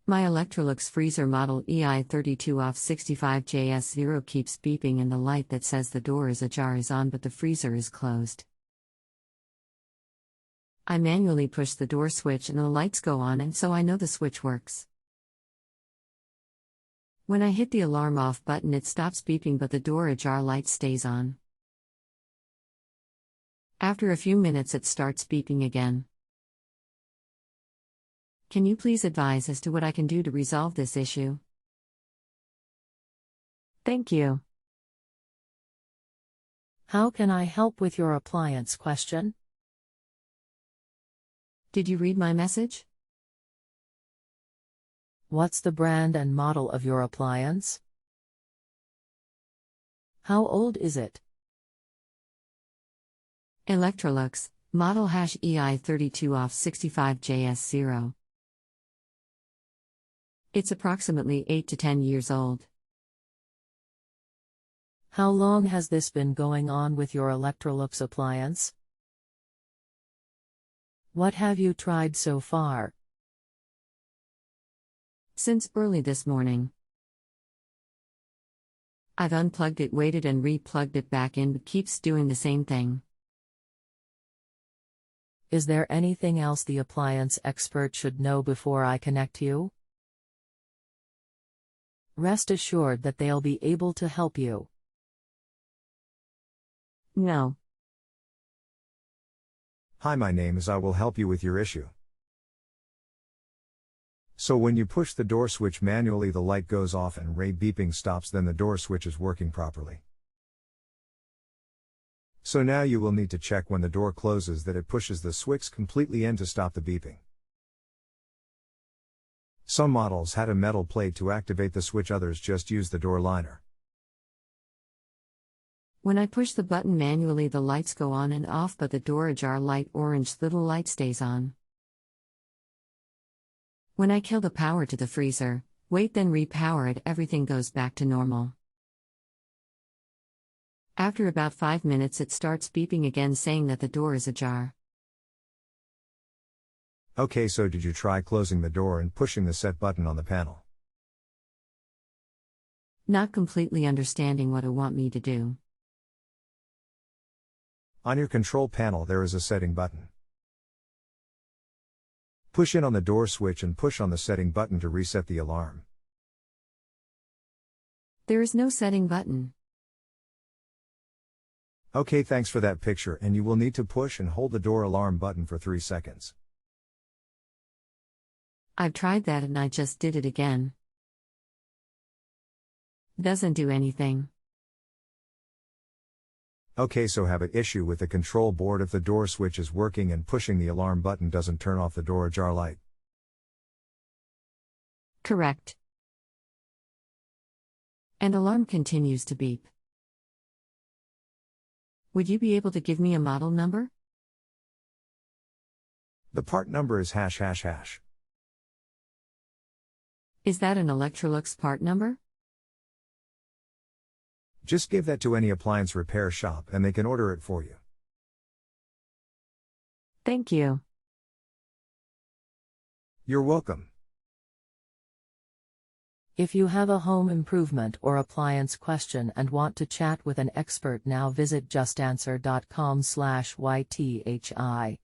My Electrolux freezer model EI32AF65JS0 keeps beeping and the light that says the door is ajar is on but the freezer is closed. I manually push the door switch and the lights go on, and so I know the switch works. When I hit the alarm off button it stops beeping but the door ajar light stays on. After a few minutes it starts beeping again. Can you please advise as to what I can do to resolve this issue? Thank you. How can I help with your appliance question? Did you read my message? What's the brand and model of your appliance? How old is it? Electrolux, model EI32AF65JS0. It's approximately 8 to 10 years old. How long has this been going on with your Electrolux appliance? What have you tried so far? Since early this morning. I've unplugged it, waited and re-plugged it back in, but keeps doing the same thing. Is there anything else the appliance expert should know before I connect you? Rest assured that they'll be able to help you. No. Hi, my name is I will help you with your issue. So when you push the door switch manually the light goes off and ray beeping stops, then the door switch is working properly. So now you will need to check when the door closes that it pushes the switch completely in to stop the beeping. Some models had a metal plate to activate the switch, others just use the door liner. When I push the button manually the lights go on and off but the door ajar light orange little light stays on. When I kill the power to the freezer, wait then repower it, everything goes back to normal. After about 5 minutes it starts beeping again saying that the door is ajar. Okay, so did you try closing the door and pushing the set button on the panel? Not completely understanding what you want me to do. On your control panel there is a setting button. Push in on the door switch and push on the setting button to reset the alarm. There is no setting button. Okay, thanks for that picture, and you will need to push and hold the door alarm button for 3 seconds. I've tried that and I just did it again. Doesn't do anything. Okay, so have an issue with the control board if the door switch is working and pushing the alarm button doesn't turn off the door ajar light. Correct. And alarm continues to beep. Would you be able to give me a model number? The part number is ###. Is that an Electrolux part number? Just give that to any appliance repair shop and they can order it for you. Thank you. You're welcome. If you have a home improvement or appliance question and want to chat with an expert now, visit justanswer.com/YTHI.